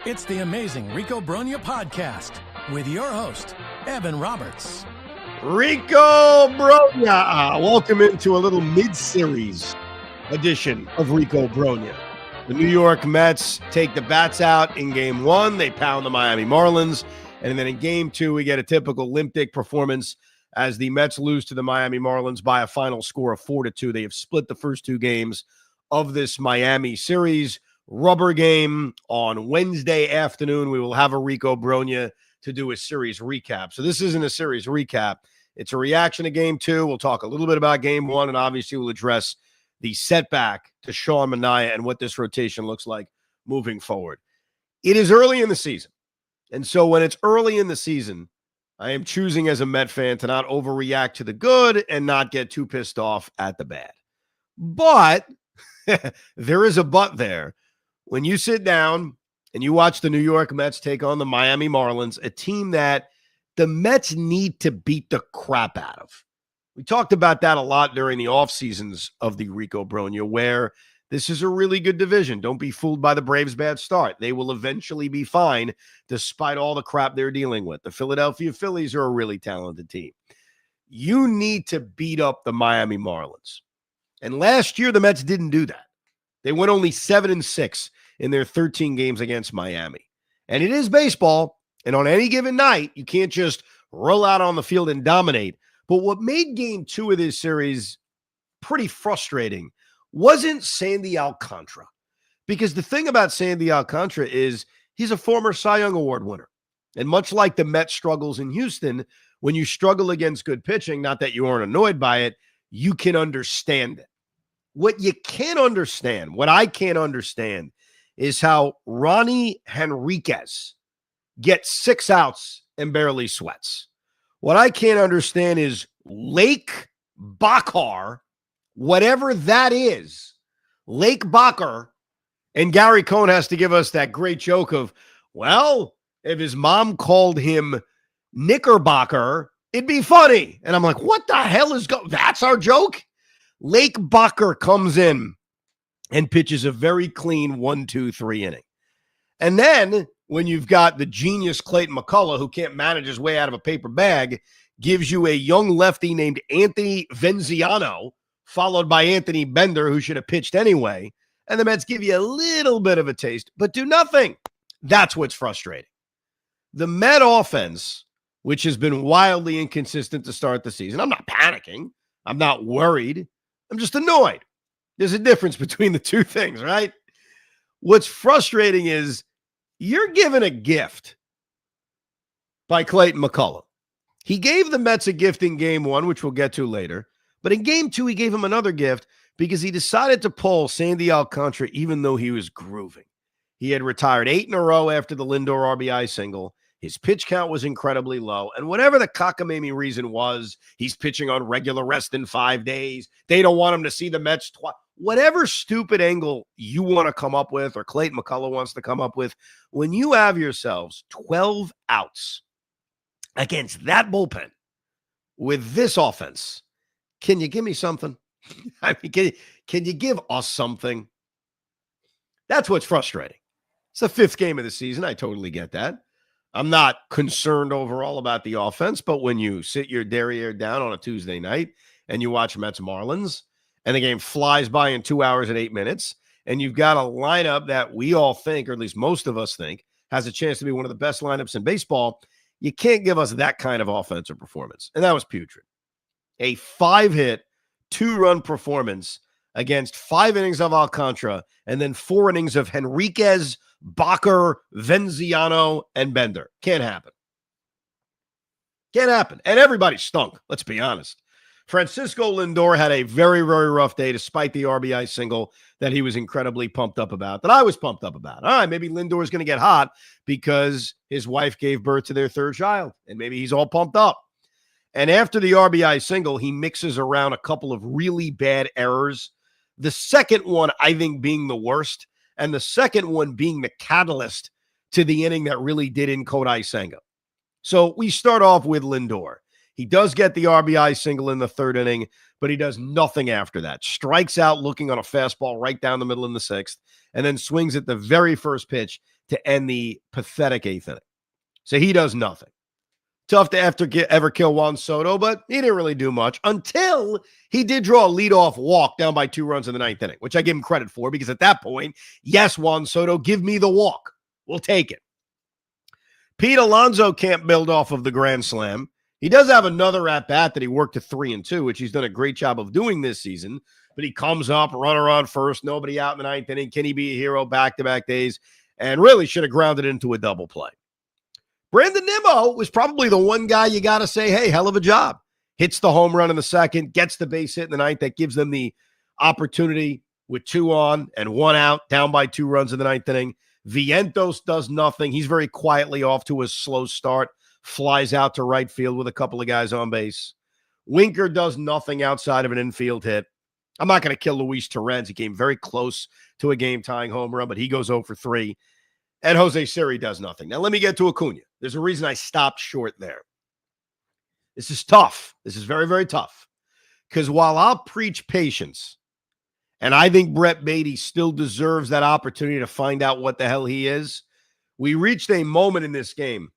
It's the amazing Rico Brogna podcast with your host, Evan Roberts. Rico Brogna. Welcome into a little mid-series edition of Rico Brogna. The New York Mets take the bats out in game one. They pound the Miami Marlins. And then in game two, we get a typical limp dick performance as the Mets lose to the Miami Marlins by a final score of 4-2. They have split the first two games of this Miami series. Rubber game on Wednesday afternoon. We will have a Rico Brogna to do a series recap. So this isn't a series recap. It's a reaction to game two. We'll talk a little bit about game one, and obviously we'll address the setback to Sean Manaea and what this rotation looks like moving forward. It is early in the season. And so when it's early in the season, I am choosing as a Met fan to not overreact to the good and not get too pissed off at the bad. But there is a but there. When you sit down and you watch the New York Mets take on the Miami Marlins, a team that the Mets need to beat the crap out of. We talked about that a lot during the off seasons of the Rico Brogna, where this is a really good division. Don't be fooled by the Braves' bad start. They will eventually be fine despite all the crap they're dealing with. The Philadelphia Phillies are a really talented team. You need to beat up the Miami Marlins. And last year, the Mets didn't do that. They went only 7-6 in their 13 games against Miami. And it is baseball. And on any given night, you can't just roll out on the field and dominate. But what made game two of this series pretty frustrating wasn't Sandy Alcantara. Because the thing about Sandy Alcantara is he's a former Cy Young Award winner. And much like the Mets struggles in Houston, when you struggle against good pitching, not that you aren't annoyed by it, you can understand it. What you can't understand, what I can't understand, is how Ronnie Henriquez gets 6 outs and barely sweats. What I can't understand is Lake Bakar, whatever that is, Lake Bakar, and Gary Cohn has to give us that great joke of, well, if his mom called him Knickerbocker, it'd be funny. And I'm like, what the hell is that's our joke? Lake Bakar comes in and pitches a very clean 1-2-3 inning. And then when you've got the genius Clayton McCullough, who can't manage his way out of a paper bag, gives you a young lefty named Anthony Venziano, followed by Anthony Bender, who should have pitched anyway. And the Mets give you a little bit of a taste, but do nothing. That's what's frustrating. The Met offense, which has been wildly inconsistent to start the season, I'm not panicking. I'm not worried. I'm just annoyed. There's a difference between the two things, right? What's frustrating is you're given a gift by Clayton McCullough. He gave the Mets a gift in game one, which we'll get to later. But in game two, he gave him another gift because he decided to pull Sandy Alcantara even though he was grooving. He had retired 8 in a row after the Lindor RBI single. His pitch count was incredibly low. And whatever the cockamamie reason was, he's pitching on regular rest in 5 days. They don't want him to see the Mets twice. Whatever stupid angle you want to come up with or Clayton McCullough wants to come up with, when you have yourselves 12 outs against that bullpen with this offense, can you give me something? I mean, can you give us something? That's what's frustrating. It's the 5th game of the season. I totally get that. I'm not concerned overall about the offense, but when you sit your derriere down on a Tuesday night and you watch Mets Marlins and the game flies by in 2 hours and 8 minutes, and you've got a lineup that we all think, or at least most of us think, has a chance to be one of the best lineups in baseball, you can't give us that kind of offensive performance. And that was putrid. A 5-hit, 2-run performance against 5 innings of Alcantara and then 4 innings of Henriquez, Bakar, Venziano, and Bender. Can't happen. Can't happen. And everybody stunk, let's be honest. Francisco Lindor had a very, very rough day despite the RBI single that he was incredibly pumped up about, that I was pumped up about. All right, maybe Lindor is going to get hot because his wife gave birth to their 3rd child, and maybe he's all pumped up. And after the RBI single, he mixes around a couple of really bad errors. The second one, I think, being the worst, and the second one being the catalyst to the inning that really did in Kodai Senga. So we start off with Lindor. He does get the RBI single in the 3rd inning, but he does nothing after that. Strikes out looking on a fastball right down the middle in the 6th, and then swings at the very first pitch to end the pathetic 8th inning. So he does nothing. Tough to ever kill Juan Soto, but he didn't really do much until he did draw a leadoff walk down by 2 runs in the 9th inning, which I give him credit for because at that point, yes, Juan Soto, give me the walk. We'll take it. Pete Alonso can't build off of the grand slam. He does have another at-bat that he worked to 3-2, which he's done a great job of doing this season, but he comes up, runner on first, nobody out in the 9th inning. Can he be a hero back-to-back days? And really should have grounded into a double play. Brandon Nimmo was probably the one guy you got to say, hey, hell of a job. Hits the home run in the 2nd, gets the base hit in the 9th. That gives them the opportunity with 2 on and 1 out, down by 2 runs in the 9th inning. Vientos does nothing. He's very quietly off to a slow start, flies out to right field with a couple of guys on base. Winker does nothing outside of an infield hit. I'm not going to kill Luis Torrens. He came very close to a game-tying home run, but he goes 0 for 3. And Jose Siri does nothing. Now, let me get to Acuna. There's a reason I stopped short there. This is tough. This is very, very tough. Because while I'll preach patience, and I think Brett Baty still deserves that opportunity to find out what the hell he is, we reached a moment in this game,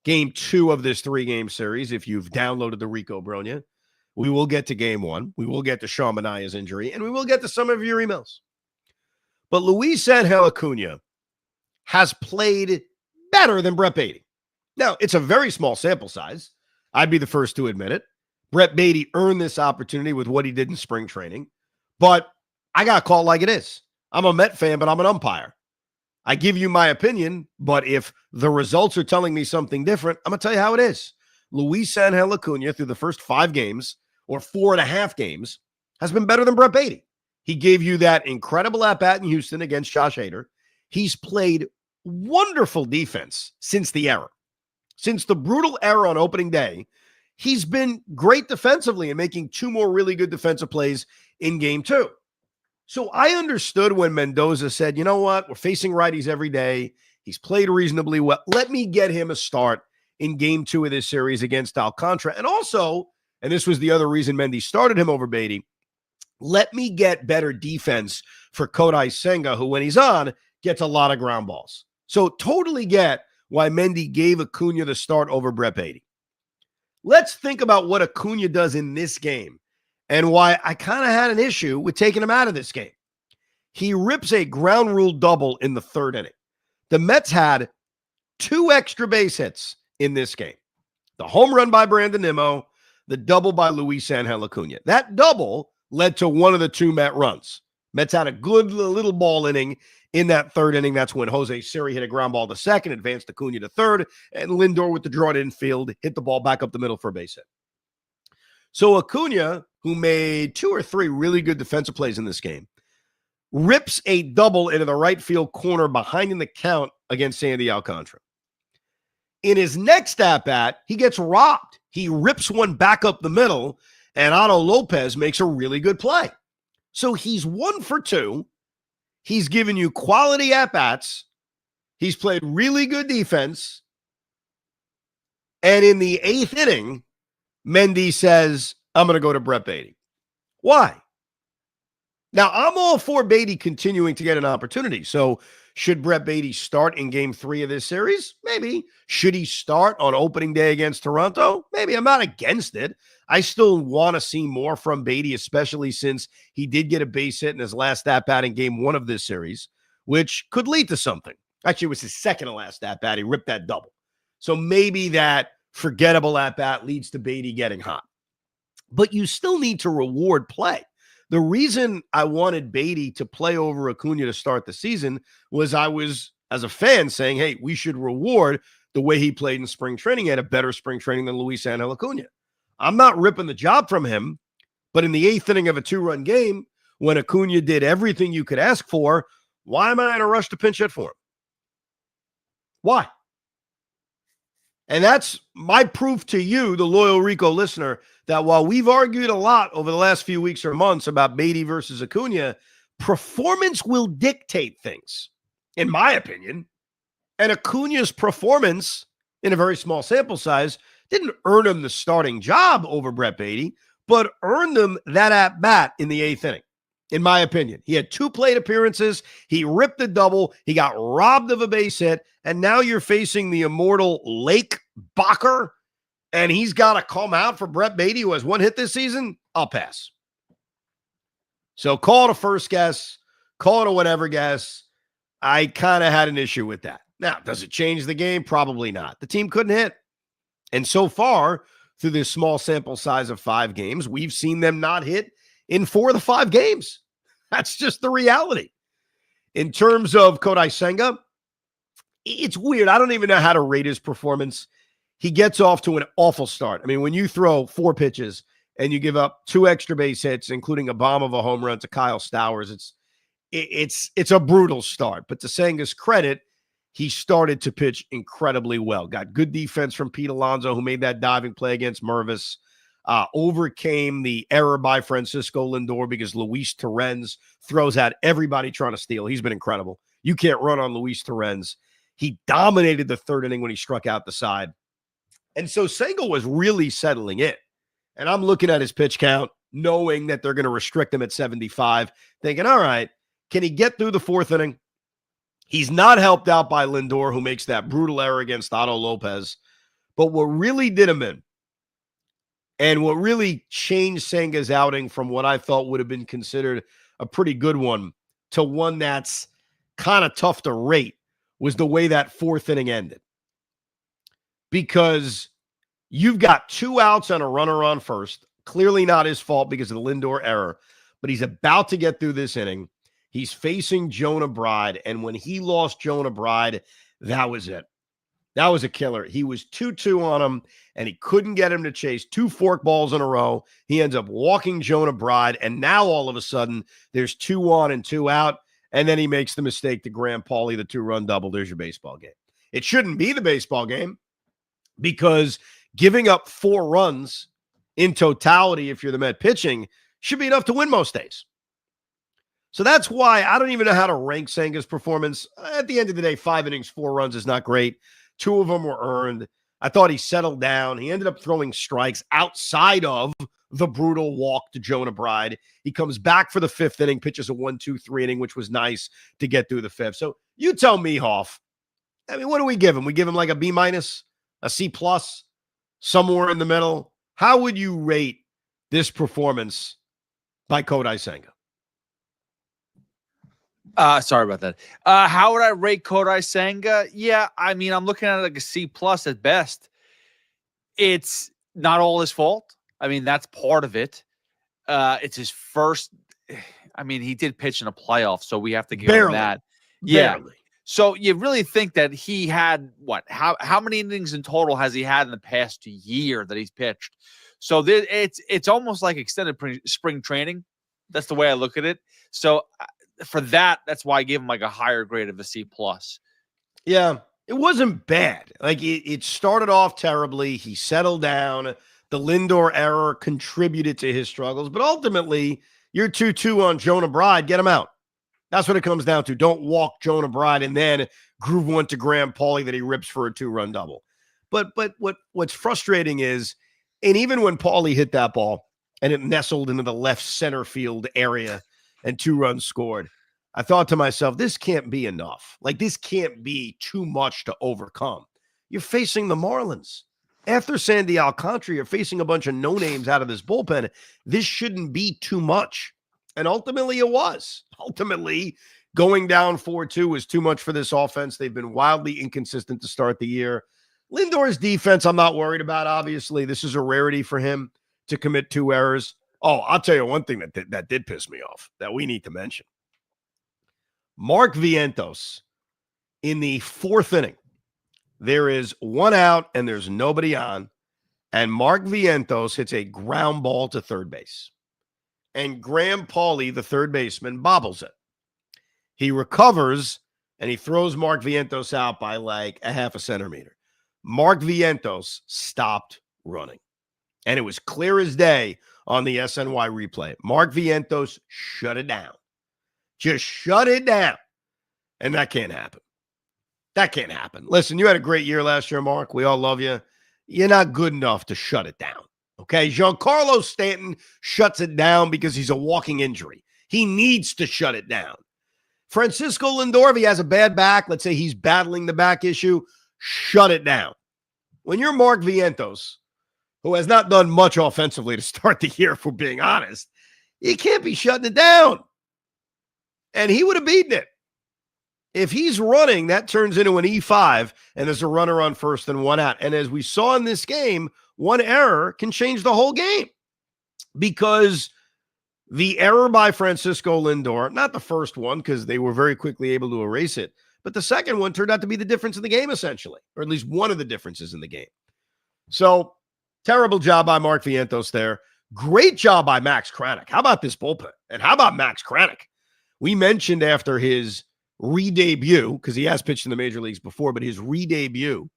game 2 of this 3-game series, if you've downloaded the Rico Brogna. We will get to game 1. We will get to Sean Manaea's injury, and we will get to some of your emails. But Luis Acuna has played better than Brett Baty. Now, it's a very small sample size. I'd be the first to admit it. Brett Baty earned this opportunity with what he did in spring training. But I got to call it like it is. I'm a Met fan, but I'm an umpire. I give you my opinion, but if the results are telling me something different, I'm going to tell you how it is. Luis Acuna, through the first 5 games, or 4.5 games, has been better than Brett Baty. He gave you that incredible at-bat in Houston against Josh Hader. He's played wonderful defense since the error. Since the brutal error on opening day, he's been great defensively and making 2 more really good defensive plays in game 2. So I understood when Mendoza said, you know what, we're facing righties every day. He's played reasonably well. Let me get him a start in game 2 of this series against Alcantara. And also, and this was the other reason Mendy started him over Baty, let me get better defense for Kodai Senga, who when he's on, gets a lot of ground balls. So totally get why Mendy gave Acuna the start over Brett Baty. Let's think about what Acuna does in this game and why I kind of had an issue with taking him out of this game. He rips a ground rule double in the 3rd inning. The Mets had 2 extra base hits in this game. The home run by Brandon Nimmo, the double by Luis Acuna. That double led to one of the 2 Met runs. Mets had a good little ball inning in that 3rd inning. That's when Jose Siri hit a ground ball to 2nd, advanced Acuna to 3rd, and Lindor with the draw to infield hit the ball back up the middle for a base hit. So Acuna, who made 2 or 3 really good defensive plays in this game, rips a double into the right field corner behind in the count against Sandy Alcantara. In his next at-bat, he gets robbed. He rips one back up the middle, and Otto Lopez makes a really good play. So he's 1 for 2. He's given you quality at-bats. He's played really good defense. And in the 8th inning, Mendy says, I'm going to go to Brett Baty. Why? Now, I'm all for Baty continuing to get an opportunity. So should Brett Baty start in game 3 of this series? Maybe. Should he start on opening day against Toronto? Maybe. I'm not against it. I still want to see more from Baty, especially since he did get a base hit in his last at-bat in game 1 of this series, which could lead to something. Actually, it was his second to last at-bat. He ripped that double. So maybe that forgettable at-bat leads to Baty getting hot. But you still need to reward play. The reason I wanted Baty to play over Acuna to start the season was I was, as a fan, saying, hey, we should reward the way he played in spring training. He had a better spring training than Luis Acuna. I'm not ripping the job from him, but in the 8th inning of a 2-run game, when Acuna did everything you could ask for, why am I in a rush to pinch hit for him? Why? And that's my proof to you, the loyal Rico listener, that while we've argued a lot over the last few weeks or months about Baty versus Acuna, performance will dictate things, in my opinion. And Acuna's performance, in a very small sample size, didn't earn him the starting job over Brett Baty, but earned him that at-bat in the 8th inning. in my opinion. He had 2 plate appearances. He ripped the double. He got robbed of a base hit. And now you're facing the immortal Lake Bacher, and he's got to come out for Brett Beatty, who has 1 hit this season. I'll pass. So call it a first guess. Call it a whatever guess. I kind of had an issue with that. Now, does it change the game? Probably not. The team couldn't hit. And so far, through this small sample size of 5 games, we've seen them not hit in 4 of the 5 games. That's just the reality. In terms of Kodai Senga, it's weird. I don't even know how to rate his performance. He gets off to an awful start. I mean, when you throw 4 pitches and you give up 2 extra base hits, including a bomb of a home run to Kyle Stowers, it's a brutal start. But to Senga's credit, he started to pitch incredibly well. Got good defense from Pete Alonso, who made that diving play against Mervis. Overcame the error by Francisco Lindor because Luis Torrens throws at everybody trying to steal. He's been incredible. You can't run on Luis Torrens. He dominated the 3rd inning when he struck out the side. And so Senga was really settling in. And I'm looking at his pitch count, knowing that they're going to restrict him at 75, thinking, all right, can he get through the 4th inning? He's not helped out by Lindor, who makes that brutal error against Otto Lopez. But what really did him in, and what really changed Senga's outing from what I thought would have been considered a pretty good one to one that's kind of tough to rate, was the way that 4th inning ended. Because you've got 2 outs and a runner on first. Clearly not his fault because of the Lindor error. But he's about to get through this inning. He's facing Jonah Bride. And when he lost Jonah Bride, that was it. That was a killer. He was 2-2 on him, and he couldn't get him to chase 2 fork balls in a row. He ends up walking Jonah Bride, and now all of a sudden there's 2 on and 2 out, and then he makes the mistake to Graham Pauley, the 2-run double. There's your baseball game. It shouldn't be the baseball game because giving up 4 runs in totality, if you're the Met pitching, should be enough to win most days. So that's why I don't even know how to rank Senga's performance. At the end of the day, 5 innings, 4 runs is not great. 2 of them were earned. I thought he settled down. He ended up throwing strikes outside of the brutal walk to Jonah Bride. He comes back for the 5th inning, pitches a 1-2-3 inning, which was nice to get through the 5th. So you tell me, Hoff. I mean, what do we give him? We give him like a B-, a C+, somewhere in the middle. How would you rate this performance by Kodai Senga? Sorry about that. How would I rate Kodai Senga? Yeah, I mean, I'm looking at it like a C+ at best. It's not all his fault. I mean, that's part of it. It's his first. I mean, he did pitch in a playoff, so we have to give him that. Yeah. Barely. So you really think that he had what? How many innings in total has he had in the past year that he's pitched? So it's almost like extended spring training. That's the way I look at it. So for that's why I gave him like a higher grade of a C+. Yeah, it wasn't bad. Like it started off terribly. He settled down. The Lindor error contributed to his struggles, but ultimately you're 2-2 on Jonah Bride. Get him out. That's what it comes down to. Don't walk Jonah Bride and then groove one to Graham Pauley that he rips for a 2-run double. But what's frustrating is, and even when Pauley hit that ball and it nestled into the left center field area and 2 runs scored, I thought to myself, this can't be enough. Like, this can't be too much to overcome. You're facing the Marlins. After Sandy Alcantara, you're facing a bunch of no-names out of this bullpen. This shouldn't be too much. And ultimately it was. Ultimately, going down 4-2 was too much for this offense. They've been wildly inconsistent to start the year. Lindor's defense, I'm not worried about, obviously. This is a rarity for him to commit 2 errors. Oh, I'll tell you one thing that did piss me off that we need to mention. Mark Vientos, in the 4th inning, there is 1 out and there's nobody on, and Mark Vientos hits a ground ball to third base. And Graham Pauley, the third baseman, bobbles it. He recovers, and he throws Mark Vientos out by like a half a centimeter. Mark Vientos stopped running. And it was clear as day on the SNY replay. Mark Vientos shut it down. Just shut it down. And that can't happen. That can't happen. Listen, you had a great year last year, Mark. We all love you. You're not good enough to shut it down. Okay? Giancarlo Stanton shuts it down because he's a walking injury. He needs to shut it down. Francisco Lindor, if he has a bad back, let's say he's battling the back issue, shut it down. When you're Mark Vientos, who has not done much offensively to start the year, if we're being honest, you can't be shutting it down. And he would have beaten it. If he's running, that turns into an E5, and there's a runner on first and one out. And as we saw in this game, one error can change the whole game, because the error by Francisco Lindor, not the first one, because they were very quickly able to erase it, but the second one turned out to be the difference in the game, essentially, or at least one of the differences in the game. So, terrible job by Mark Vientos there. Great job by Max Kranick. How about this bullpen? And how about Max Kranick? We mentioned after his re-debut, because he has pitched in the major leagues before, but his re-debut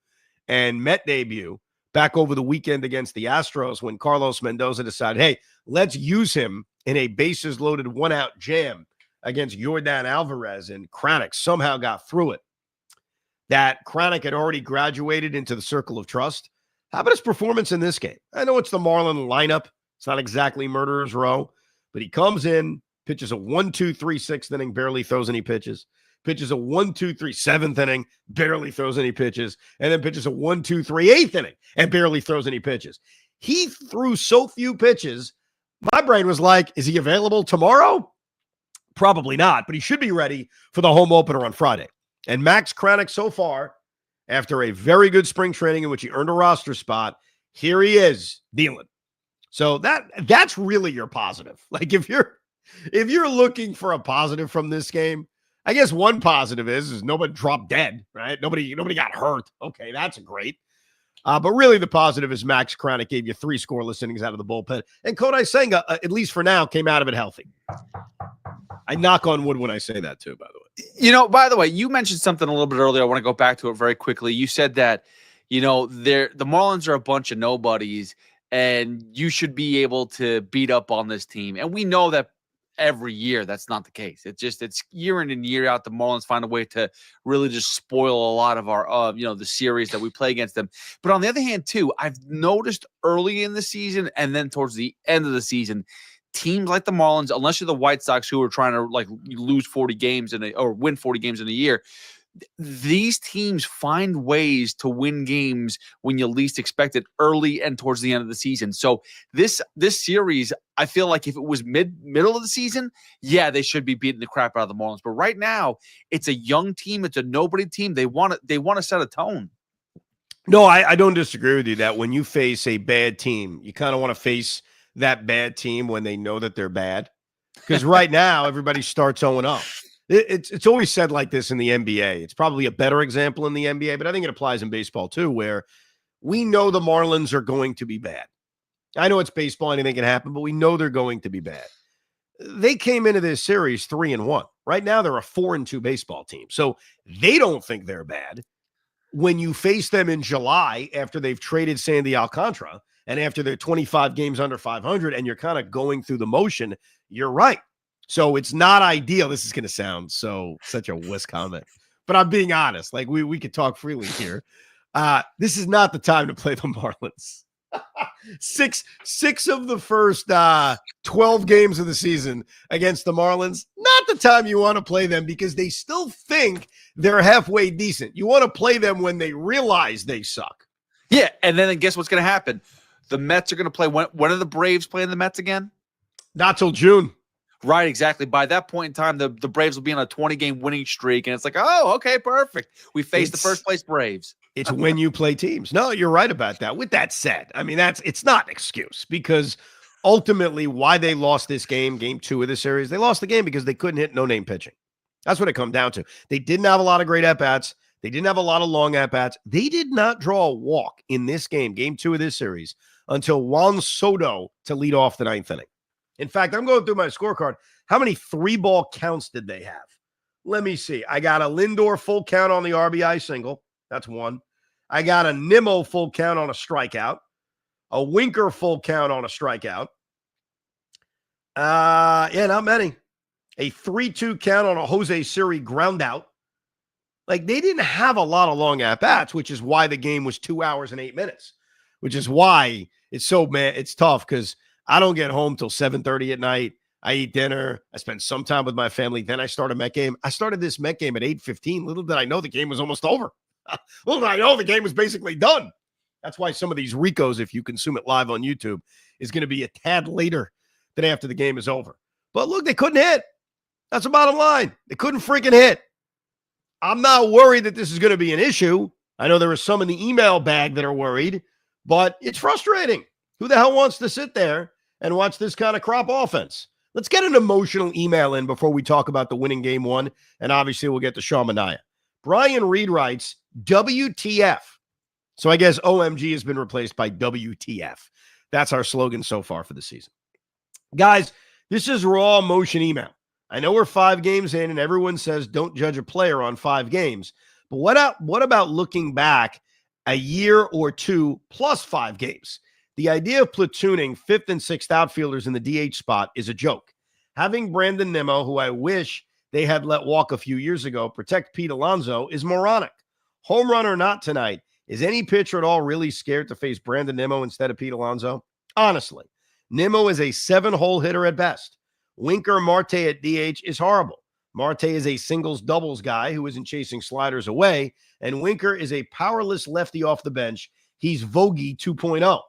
and Met debut back over the weekend against the Astros, when Carlos Mendoza decided, hey, let's use him in a bases-loaded one-out jam against Yordan Alvarez, and Kranick somehow got through it. That Kranick had already graduated into the circle of trust. How about his performance in this game? I know it's the Marlins lineup. It's not exactly murderer's row, but he comes in, pitches a 1-2-3 6th inning, barely throws any pitches. Pitches a 1-2-3 7th inning, barely throws any pitches, and then pitches a 1-2-3 8th inning and barely throws any pitches. He threw so few pitches, my brain was like, is he available tomorrow? Probably not, but he should be ready for the home opener on Friday. And Max Kranick, so far, after a very good spring training in which he earned a roster spot, here he is dealing. So that's really your positive. Like, if you're looking for a positive from this game, I guess one positive is nobody dropped dead, right? Nobody got hurt. Okay, that's great. But really the positive is Max Kranick gave you 3 scoreless innings out of the bullpen. And Kodai Senga, at least for now, came out of it healthy. I knock on wood when I say that too, by the way. By the way, you mentioned something a little bit earlier. I want to go back to it very quickly. You said that, the Marlins are a bunch of nobodies, and you should be able to beat up on this team. And we know that every year that's not the case. It's year in and year out, the Marlins find a way to really just spoil a lot of our the series that we play against them. But on the other hand too, I've noticed early in the season and then towards the end of the season, teams like the Marlins, unless you're the White Sox who are trying to lose 40 games or win 40 games in a year, these teams find ways to win games when you least expect it, early and towards the end of the season. So this series, I feel like if it was middle of the season, yeah, they should be beating the crap out of the Marlins. But right now, it's a young team, it's a nobody team. They want to set a tone. No, I don't disagree with you that when you face a bad team, you kind of want to face that bad team when they know that they're bad. Because right now, everybody starts 0-0. It's always said like this in the NBA. It's probably a better example in the NBA, but I think it applies in baseball too, where we know the Marlins are going to be bad. I know it's baseball, anything can happen, but we know they're going to be bad. They came into this series 3-1. Right now, they're a 4-2 baseball team. So they don't think they're bad. When you face them in July after they've traded Sandy Alcantara and after they're 25 games under 500 and you're kind of going through the motion, you're right. So it's not ideal. This is going to sound such a wuss comment, but I'm being honest. Like we could talk freely here. This is not the time to play the Marlins. Six of the first 12 games of the season against the Marlins, not the time you want to play them because they still think they're halfway decent. You want to play them when they realize they suck. Yeah, and then guess what's going to happen? The Mets are going to play. When are the Braves playing the Mets again? Not till June. Right, exactly. By that point in time, the Braves will be on a 20-game winning streak, and it's like, oh, okay, perfect. We faced the first-place Braves. It's when you play teams. No, you're right about that. With that said, I mean, it's not an excuse because ultimately why they lost this game 2 of the series, they lost the game because they couldn't hit no-name pitching. That's what it comes down to. They didn't have a lot of great at-bats. They didn't have a lot of long at-bats. They did not draw a walk in this game 2 of this series, until Juan Soto to lead off the 9th inning. In fact, I'm going through my scorecard. How many 3-ball counts did they have? Let me see. I got a Lindor full count on the RBI single. That's 1. I got a Nimmo full count on a strikeout. A Winker full count on a strikeout. Not many. A 3-2 count on a Jose Siri ground out. Like, they didn't have a lot of long at-bats, which is why the game was 2 hours and 8 minutes, which is why it's tough because I don't get home till 7:30 at night. I eat dinner. I spend some time with my family. Then I start a Met game. I started this Met game at 8:15. Little did I know the game was almost over. Little did I know the game was basically done. That's why some of these Ricos, if you consume it live on YouTube, is going to be a tad later than after the game is over. But look, they couldn't hit. That's the bottom line. They couldn't freaking hit. I'm not worried that this is going to be an issue. I know there are some in the email bag that are worried, but it's frustrating. Who the hell wants to sit there and watch this kind of crop offense? Let's get an emotional email in before we talk about the winning game one, and obviously we'll get to Sean Manaea. Brian Reed writes, WTF. So I guess OMG has been replaced by WTF. That's our slogan so far for the season. Guys, this is raw emotion email. I know we're 5 games in, and everyone says don't judge a player on 5 games. But what about looking back a year or two plus 5 games? The idea of platooning 5th and 6th outfielders in the DH spot is a joke. Having Brandon Nimmo, who I wish they had let walk a few years ago, protect Pete Alonso is moronic. Home run or not tonight, is any pitcher at all really scared to face Brandon Nimmo instead of Pete Alonso? Honestly, Nimmo is a 7-hole hitter at best. Winker Marte at DH is horrible. Marte is a singles-doubles guy who isn't chasing sliders away, and Winker is a powerless lefty off the bench. He's Vogie 2.0.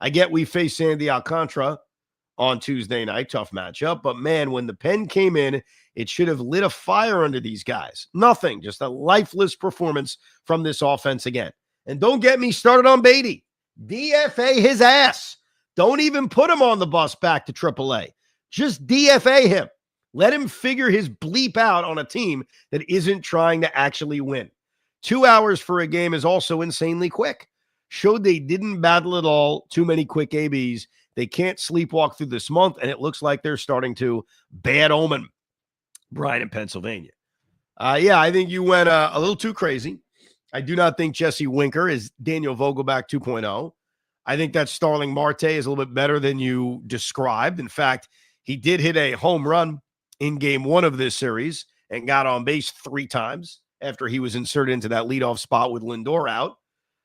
I get we faced Sandy Alcantara on Tuesday night, tough matchup, but man, when the pen came in, it should have lit a fire under these guys. Nothing, just a lifeless performance from this offense again. And don't get me started on Beatty. DFA his ass. Don't even put him on the bus back to AAA. Just DFA him. Let him figure his bleep out on a team that isn't trying to actually win. 2 hours for a game is also insanely quick. Showed they didn't battle at all. Too many quick ABs. They can't sleepwalk through this month, and it looks like they're starting to. Bad omen. Brian in Pennsylvania. Yeah, I think you went a little too crazy. I do not think Jesse Winker is Daniel Vogelback 2.0. I think that Starling Marte is a little bit better than you described. In fact, he did hit a home run in game 1 of this series and got on base 3 times after he was inserted into that leadoff spot with Lindor out.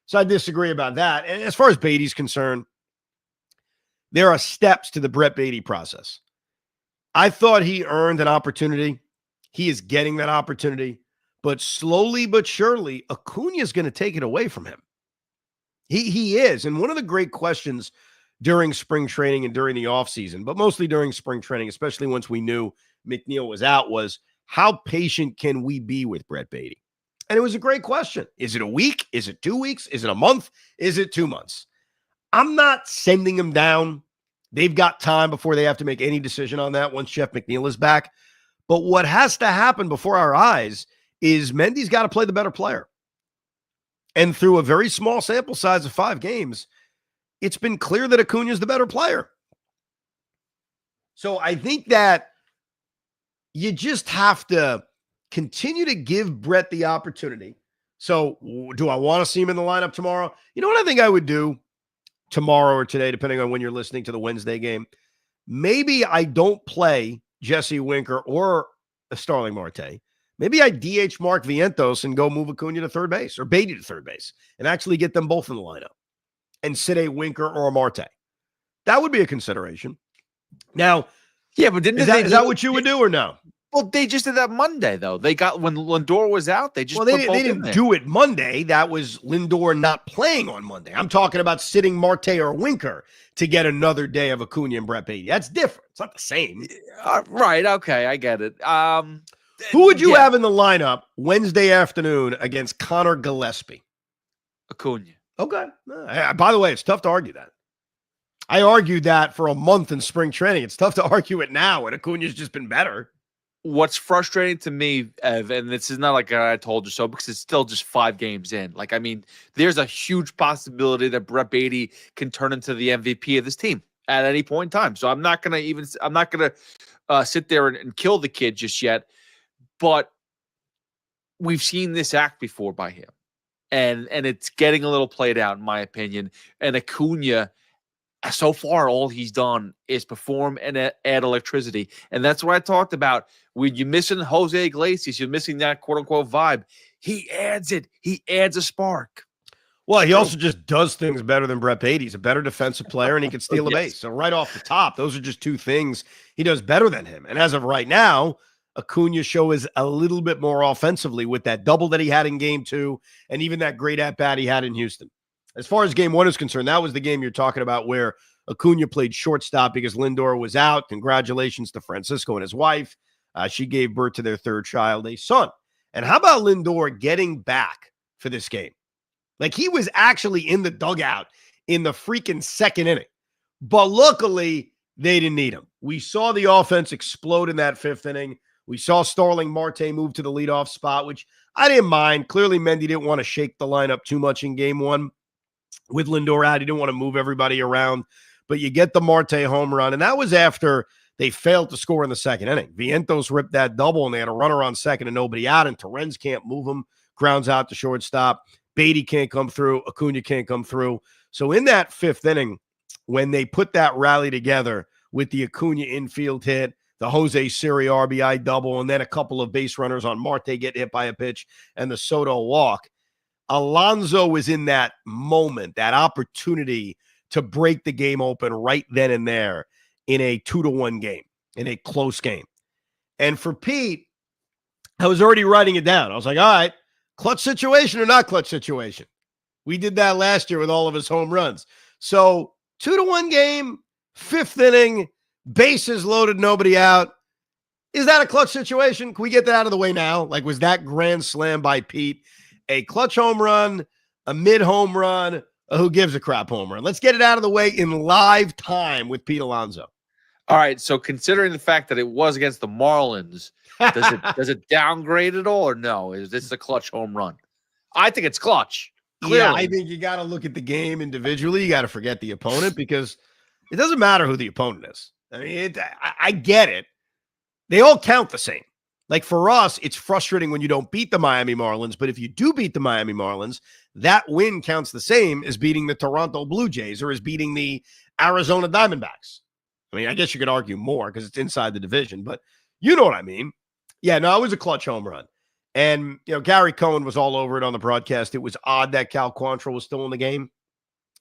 So I disagree about that. And as far as Beatty's concerned, there are steps to the Brett Beatty process. I thought he earned an opportunity. He is getting that opportunity. But slowly but surely, Acuna is going to take it away from him. He is. And one of the great questions during spring training and during the offseason, but mostly during spring training, especially once we knew McNeil was out, was how patient can we be with Brett Beatty? And it was a great question. Is it a week? Is it 2 weeks? Is it a month? Is it 2 months? I'm not sending him down. They've got time before they have to make any decision on that once Jeff McNeil is back. But what has to happen before our eyes is Mendy's got to play the better player. And through a very small sample size of 5 games, it's been clear that Acuna is the better player. So I think that you just have to continue to give Brett the opportunity. So do I want to see him in the lineup tomorrow? You know what I think I would do tomorrow or today, depending on when you're listening to the Wednesday game? Maybe I don't play Jesse Winker or Starling Marte. Maybe I DH Mark Vientos and go move Acuna to third base or Beatty to third base and actually get them both in the lineup and sit a Winker or a Marte. That would be a consideration. Now, yeah, but is that what you would do or no? Well, they just did that Monday, though. They got when Lindor was out, they just they didn't do it Monday. That was Lindor not playing on Monday. I'm talking about sitting Marte or Winker to get another day of Acuna and Brett Beatty. That's different. It's not the same. Right. Okay, I get it. Who would you have in the lineup Wednesday afternoon against Connor Gillespie? Acuna. Okay. By the way, it's tough to argue that. I argued that for a month in spring training. It's tough to argue it now, and Acuna's just been better. What's frustrating to me, Ev, and this is not like I told you so, because it's still just 5 games in. Like, I mean, there's a huge possibility that Brett Beatty can turn into the MVP of this team at any point in time. So I'm not gonna sit there and kill the kid just yet. But we've seen this act before by him, and it's getting a little played out, in my opinion. And Acuna, so far, all he's done is perform and add electricity. And that's what I talked about. When you're missing Jose Iglesias, you're missing that quote-unquote vibe. He adds it. He adds a spark. Well, he also just does things better than Brett Beatty. He's a better defensive player, and he can steal a base. So right off the top, those are just two things he does better than him. And as of right now, Acuna's show is a little bit more offensively with that double that he had in game 2 and even that great at-bat he had in Houston. As far as game 1 is concerned, that was the game you're talking about where Acuna played shortstop because Lindor was out. Congratulations to Francisco and his wife. She gave birth to their third child, a son. And how about Lindor getting back for this game? Like, he was actually in the dugout in the freaking second inning. But luckily, they didn't need him. We saw the offense explode in that 5th inning. We saw Starling Marte move to the leadoff spot, which I didn't mind. Clearly, Mendy didn't want to shake the lineup too much in game 1 with Lindor out. He didn't want to move everybody around. But you get the Marte home run, and that was after they failed to score in the second inning. Vientos ripped that double, and they had a runner on second and nobody out, and Torrens can't move him. Grounds out to shortstop. Beatty can't come through. Acuna can't come through. So in that 5th inning, when they put that rally together with the Acuna infield hit, the Jose Siri RBI double, and then a couple of base runners on Marte get hit by a pitch, and the Soto walk, Alonso was in that moment, that opportunity to break the game open right then and there in a 2-1 game, in a close game. And for Pete, I was already writing it down. I was like, all right, clutch situation or not clutch situation? We did that last year with all of his home runs. So 2-1 game, 5th inning, bases loaded, nobody out. Is that a clutch situation? Can we get that out of the way now? Like, was that grand slam by Pete a clutch home run, a mid home run, a who gives a crap home run? Let's get it out of the way in live time with Pete Alonso. All right, so considering the fact that it was against the Marlins, does it downgrade at all or no? Is this a clutch home run? I think it's clutch. Clearly. Yeah, I think you got to look at the game individually. You got to forget the opponent because it doesn't matter who the opponent is. I mean, I get it. They all count the same. Like, for us, it's frustrating when you don't beat the Miami Marlins, but if you do beat the Miami Marlins, that win counts the same as beating the Toronto Blue Jays or as beating the Arizona Diamondbacks. I mean, I guess you could argue more because it's inside the division, but you know what I mean. Yeah, no, it was a clutch home run. And, Gary Cohen was all over it on the broadcast. It was odd that Cal Quantrill was still in the game.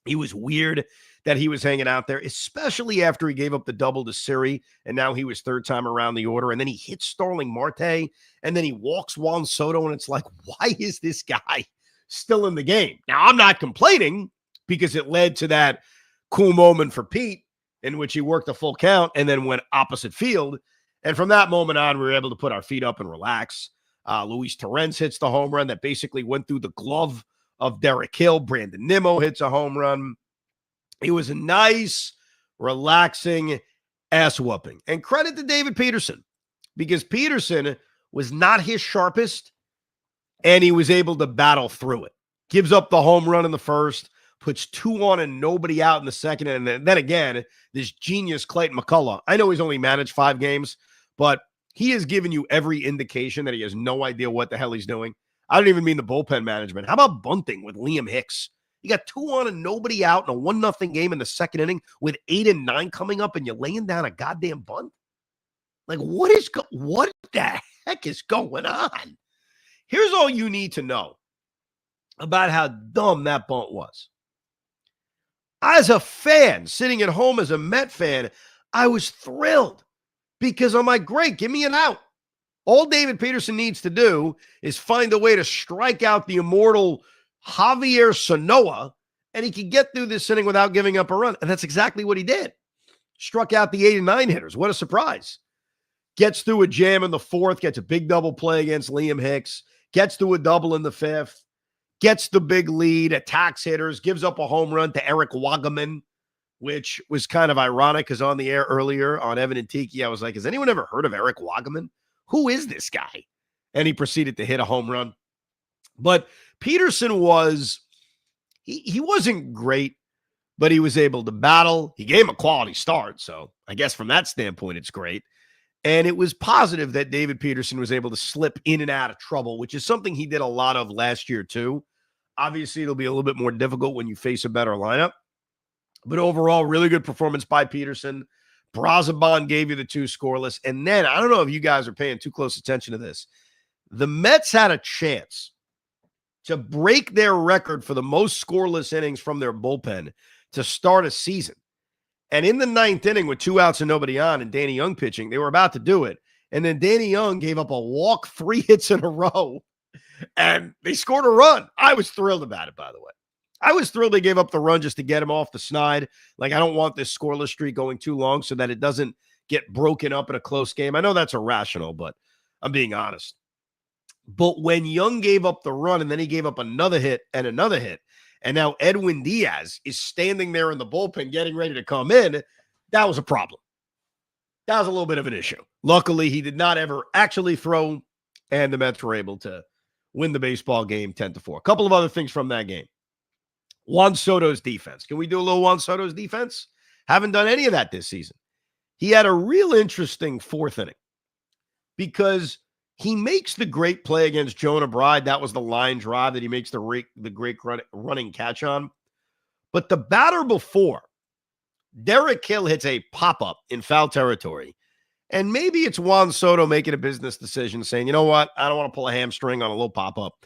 He was weird that he was hanging out there, especially after he gave up the double to Siri, and now he was third time around the order, and then he hits Starling Marte, and then he walks Juan Soto, and it's like, why is this guy still in the game? Now, I'm not complaining because it led to that cool moment for Pete in which he worked a full count and then went opposite field. And from that moment on, we were able to put our feet up and relax. Luis Torrens hits the home run that basically went through the glove of Derek Hill. Brandon Nimmo hits a home run. It was a nice, relaxing ass whooping. And credit to David Peterson, because Peterson was not his sharpest, and he was able to battle through it. Gives up the home run in the first, puts 2 on and nobody out in the second. And then again, this genius Clayton McCullough. I know he's only managed 5 games, but he has given you every indication that he has no idea what the hell he's doing. I don't even mean the bullpen management. How about bunting with Liam Hicks? You got 2 on and nobody out in a 1-0 game in the second inning with 8 and 9 coming up, and you're laying down a goddamn bunt? Like, what the heck is going on? Here's all you need to know about how dumb that bunt was. As a fan, sitting at home as a Met fan, I was thrilled because I'm like, great, give me an out. All David Peterson needs to do is find a way to strike out the immortal Javier Sanoa, and he can get through this inning without giving up a run. And that's exactly what he did. Struck out the 8 and 9 hitters. What a surprise. Gets through a jam in the 4th, gets a big double play against Liam Hicks, gets through a double in the 5th, gets the big lead, attacks hitters, gives up a home run to Eric Wagaman, which was kind of ironic because on the air earlier on Evan and Tiki, I was like, has anyone ever heard of Eric Wagaman? Who is this guy? And he proceeded to hit a home run. But Peterson he wasn't great, but he was able to battle. He gave him a quality start. So I guess from that standpoint, it's great. And it was positive that David Peterson was able to slip in and out of trouble, which is something he did a lot of last year too. Obviously, it'll be a little bit more difficult when you face a better lineup. But overall, really good performance by Peterson. Brazoban gave you the 2 scoreless. And then, I don't know if you guys are paying too close attention to this. The Mets had a chance to break their record for the most scoreless innings from their bullpen to start a season. And in the ninth inning with 2 outs and nobody on and Danny Young pitching, they were about to do it. And then Danny Young gave up a walk 3 hits in a row, and they scored a run. I was thrilled about it, by the way. I was thrilled they gave up the run just to get him off the snide. Like, I don't want this scoreless streak going too long so that it doesn't get broken up in a close game. I know that's irrational, but I'm being honest. But when Young gave up the run and then he gave up another hit, and now Edwin Diaz is standing there in the bullpen getting ready to come in, that was a problem. That was a little bit of an issue. Luckily, he did not ever actually throw, and the Mets were able to win the baseball game 10-4. A couple of other things from that game. Juan Soto's defense. Can we do a little Juan Soto's defense? Haven't done any of that this season. He had a real interesting 4th inning because he makes the great play against Jonah Bride. That was the line drive that he makes the great running catch on. But the batter before, Derek Hill hits a pop-up in foul territory. And maybe it's Juan Soto making a business decision saying, you know what, I don't want to pull a hamstring on a little pop-up.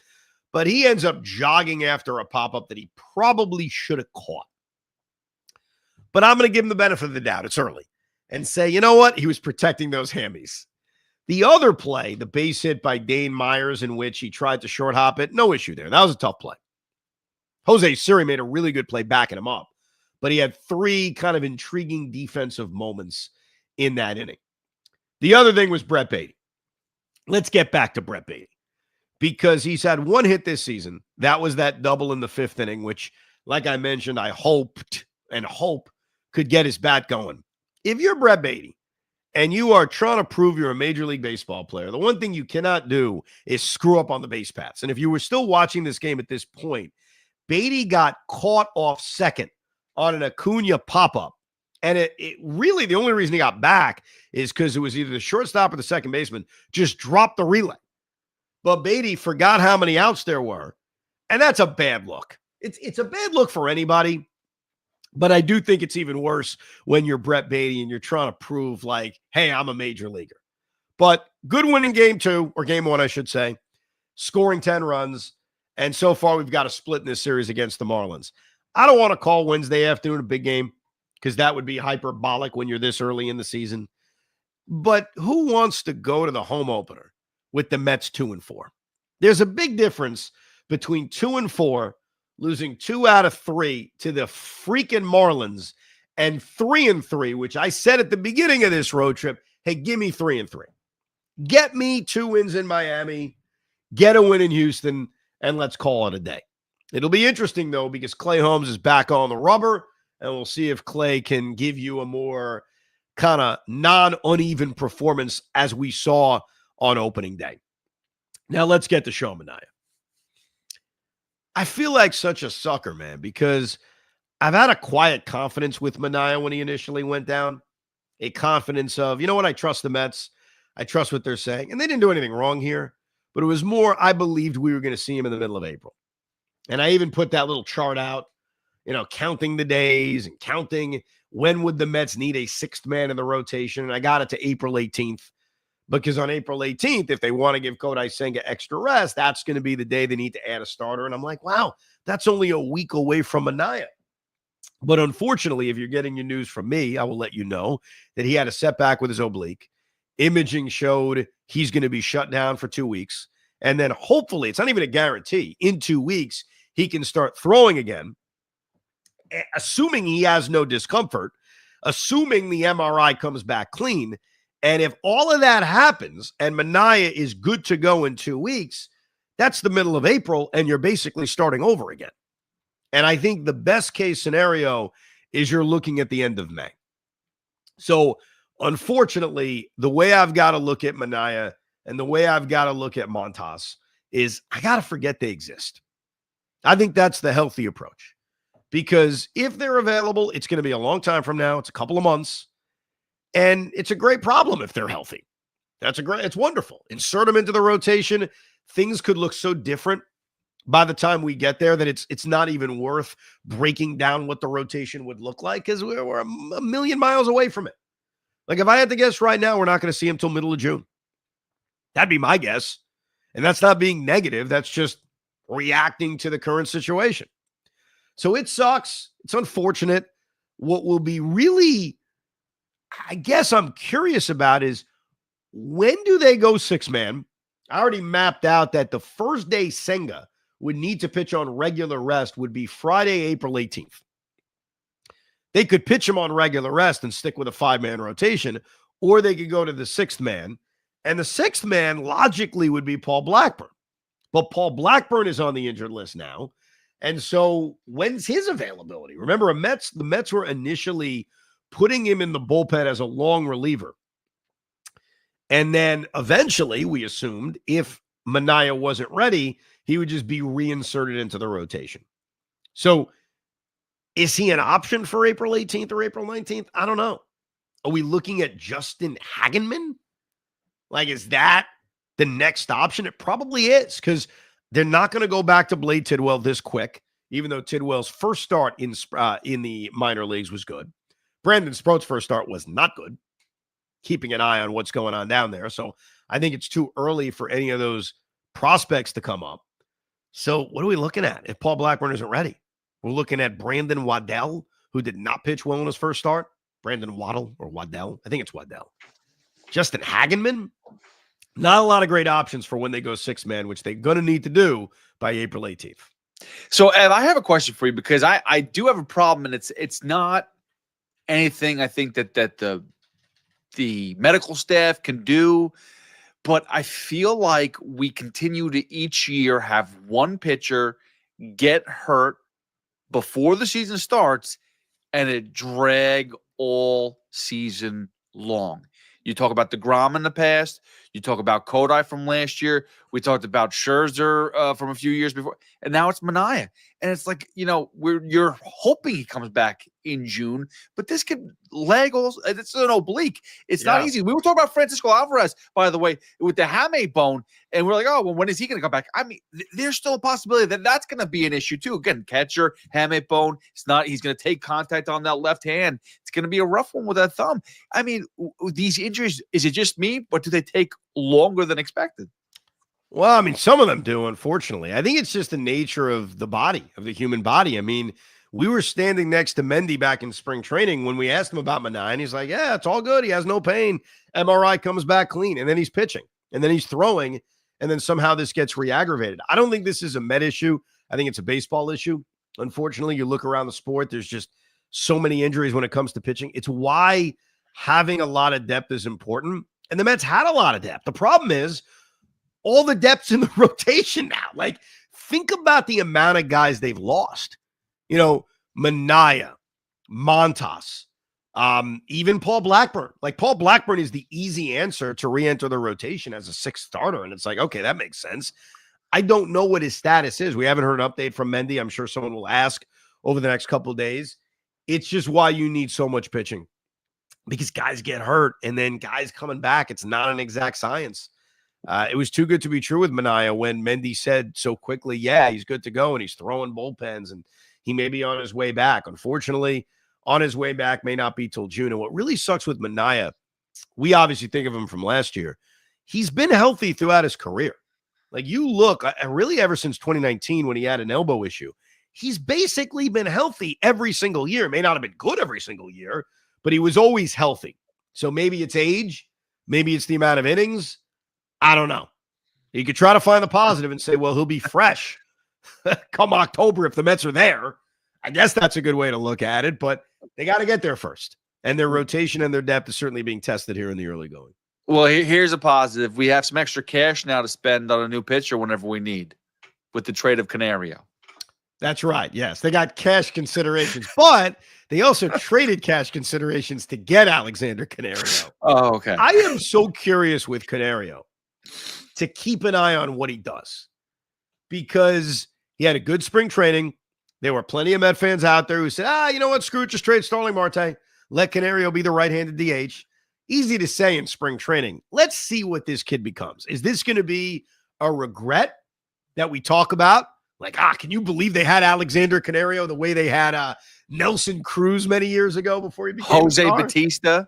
But he ends up jogging after a pop-up that he probably should have caught. But I'm going to give him the benefit of the doubt. It's early. And say, you know what? He was protecting those hammies. The other play, the base hit by Dane Myers in which he tried to short hop it, no issue there. That was a tough play. Jose Siri made a really good play backing him up. But he had 3 kind of intriguing defensive moments in that inning. The other thing was Brett Baty. Let's get back to Brett Baty. Because he's had 1 hit this season. That was that double in the 5th inning, which, like I mentioned, I hoped and hope could get his bat going. If you're Brett Baty and you are trying to prove you're a Major League Baseball player, the one thing you cannot do is screw up on the base paths. And if you were still watching this game at this point, Baty got caught off second on an Acuna pop-up. And it really, the only reason he got back is because it was either the shortstop or the second baseman just dropped the relay. But Baty forgot how many outs there were, and that's a bad look. It's a bad look for anybody, but I do think it's even worse when you're Brett Baty and you're trying to prove like, hey, I'm a major leaguer. But good win in game 2, or game 1, I should say, scoring 10 runs, and so far we've got a split in this series against the Marlins. I don't want to call Wednesday afternoon a big game because that would be hyperbolic when you're this early in the season. But who wants to go to the home opener with the Mets 2-4? There's a big difference between 2-4, losing 2 out of 3 to the freaking Marlins, and 3-3, which I said at the beginning of this road trip, hey, give me 3-3. Get me 2 wins in Miami, get a win in Houston, and let's call it a day. It'll be interesting, though, because Clay Holmes is back on the rubber, and we'll see if Clay can give you a more kind of non-uneven performance as we saw on opening day. Now let's get to Sean Manaea. I feel like such a sucker, man, because I've had a quiet confidence with Maniah when he initially went down. A confidence of, you know what, I trust the Mets. I trust what they're saying. And they didn't do anything wrong here, but it was more I believed we were going to see him in the middle of April. And I even put that little chart out, counting the days and counting when would the Mets need a 6th man in the rotation. And I got it to April 18th. Because on April 18th, if they want to give Kodai Senga extra rest, that's going to be the day they need to add a starter. And I'm like, wow, that's only a week away from Maniah. But unfortunately, if you're getting your news from me, I will let you know that he had a setback with his oblique. Imaging showed he's going to be shut down for 2 weeks. And then hopefully, it's not even a guarantee, in 2 weeks, he can start throwing again, assuming he has no discomfort, assuming the MRI comes back clean. And if all of that happens and Maniah is good to go in 2 weeks, that's the middle of April and you're basically starting over again. And I think the best case scenario is you're looking at the end of May. So unfortunately, the way I've got to look at Maniah and the way I've got to look at Montas is I got to forget they exist. I think that's the healthy approach because if they're available, it's going to be a long time from now. It's a couple of months. And it's a great problem if they're healthy. It's wonderful. Insert them into the rotation. Things could look so different by the time we get there that it's not even worth breaking down what the rotation would look like because we're a million miles away from it. Like if I had to guess right now, we're not going to see him till middle of June. That'd be my guess. And that's not being negative. That's just reacting to the current situation. So it sucks. It's unfortunate. What will be really, I guess I'm curious about is, when do they go 6-man? I already mapped out that the first day Senga would need to pitch on regular rest would be Friday, April 18th. They could pitch him on regular rest and stick with a 5-man rotation, or they could go to the 6th man. And the 6th man logically would be Paul Blackburn. But Paul Blackburn is on the injured list now. And so when's his availability? Remember, the Mets were initially putting him in the bullpen as a long reliever. And then eventually we assumed if Maniah wasn't ready, he would just be reinserted into the rotation. So is he an option for April 18th or April 19th? I don't know. Are we looking at Justin Hagenman? Like, is that the next option? It probably is, because they're not going to go back to Blade Tidwell this quick, even though Tidwell's first start in the minor leagues was good. Brandon Sproat's first start was not good. Keeping an eye on what's going on down there. So I think it's too early for any of those prospects to come up. So what are we looking at if Paul Blackburn isn't ready? We're looking at Brandon Waddell, who did not pitch well in his first start. Brandon Waddell or Waddell. I think it's Waddell. Justin Hagenman. Not a lot of great options for when they go 6-man, which they're going to need to do by April 18th. So, Ev, I have a question for you, because I do have a problem, and it's not anything I think that the medical staff can do, but I feel like we continue to each year have one pitcher get hurt before the season starts, and it drag all season long. You talk about DeGrom in the past. You talk about Kodai from last year. We talked about Scherzer from a few years before. And now it's Maniah. And it's like, you're hoping he comes back in June, but this could lag also. It's an oblique. It's not easy. We were talking about Francisco Alvarez, by the way, with the hamate bone. And we're like, oh, well, when is he going to come back? I mean, there's still a possibility that that's going to be an issue too. Again, catcher, hamate bone. He's going to take contact on that left hand. It's going to be a rough one with that thumb. I mean, these injuries, is it just me, but do they take longer than expected? Well, I mean, some of them do, unfortunately. I think it's just the nature of the body, of the human body. I mean, we were standing next to Mendy back in spring training when we asked him about Maniah, and he's like, yeah, it's all good. He has no pain. MRI comes back clean, and then he's pitching, and then he's throwing, and then somehow this gets re-aggravated. I don't think this is a Met issue. I think it's a baseball issue. Unfortunately, you look around the sport, there's just so many injuries when it comes to pitching. It's why having a lot of depth is important, and the Mets had a lot of depth. The problem is, all the depth's in the rotation now. Like, think about the amount of guys they've lost. Maniah, Montas, even Paul Blackburn. Like, Paul Blackburn is the easy answer to re-enter the rotation as a 6th starter. And it's like, okay, that makes sense. I don't know what his status is. We haven't heard an update from Mendy. I'm sure someone will ask over the next couple of days. It's just why you need so much pitching, because guys get hurt and then guys coming back. It's not an exact science. It was too good to be true with Maniah when Mendy said so quickly, yeah, he's good to go, and he's throwing bullpens, and he may be on his way back. Unfortunately, on his way back may not be till June. And what really sucks with Maniah, we obviously think of him from last year. He's been healthy throughout his career. Like, you look, really ever since 2019 when he had an elbow issue, he's basically been healthy every single year. May not have been good every single year, but he was always healthy. So maybe it's age, maybe it's the amount of innings. I don't know. You could try to find the positive and say, well, he'll be fresh come October if the Mets are there. I guess that's a good way to look at it, but they got to get there first. And their rotation and their depth is certainly being tested here in the early going. Well, here's a positive. We have some extra cash now to spend on a new pitcher whenever we need with the trade of Canario. That's right. Yes, they got cash considerations, but they also traded cash considerations to get Alexander Canario. Oh, okay. I am so curious with Canario to keep an eye on what he does, because he had a good spring training. There were plenty of Met fans out there who said, you know what? Screw it. Just trade Starling Marte. Let Canario be the right-handed DH. Easy to say in spring training. Let's see what this kid becomes. Is this going to be a regret that we talk about? Like, can you believe they had Alexander Canario the way they had Nelson Cruz many years ago before he became Jose Batista?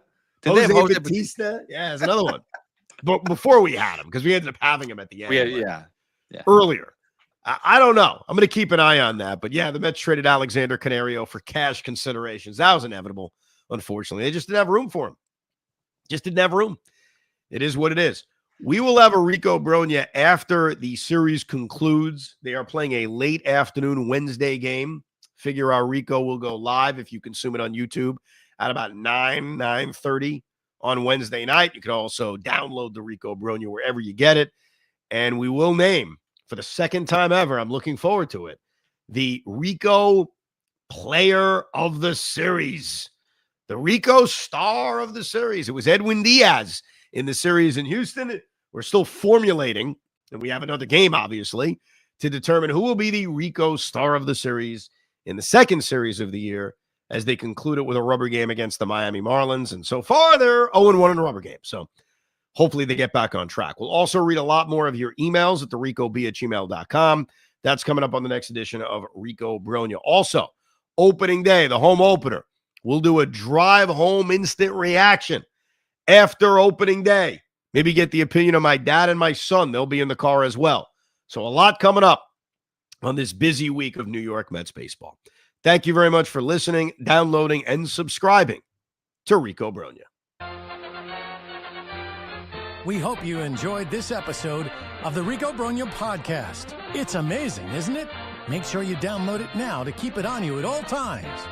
Jose Batista? Yeah, there's another one. But before we had him, because we ended up having him at the end. Yeah. Earlier. I don't know. I'm going to keep an eye on that. But yeah, the Mets traded Alexander Canario for cash considerations. That was inevitable, unfortunately. They just didn't have room for him. Just didn't have room. It is what it is. We will have a Rico Brogna after the series concludes. They are playing a late afternoon Wednesday game. Figure our Rico will go live if you consume it on YouTube at about 9:30 on Wednesday night. You can also download the Rico Brogna wherever you get it. And we will name, for the second time ever, I'm looking forward to it, the Rico Player of the Series. The Rico Star of the Series. It was Edwin Diaz in the series in Houston. We're still formulating, and we have another game, obviously, to determine who will be the Rico Star of the Series in the second series of the year as they conclude it with a rubber game against the Miami Marlins. And so far, they're 0-1 in a rubber game. So hopefully they get back on track. We'll also read a lot more of your emails at thericob@gmail.com. That's coming up on the next edition of Rico Brogna. Also, opening day, the home opener. We'll do a drive home instant reaction after opening day. Maybe get the opinion of my dad and my son. They'll be in the car as well. So a lot coming up on this busy week of New York Mets baseball. Thank you very much for listening, downloading, and subscribing to Rico Brogna. We hope you enjoyed this episode of the Rico Brogna podcast. It's amazing, isn't it? Make sure you download it now to keep it on you at all times.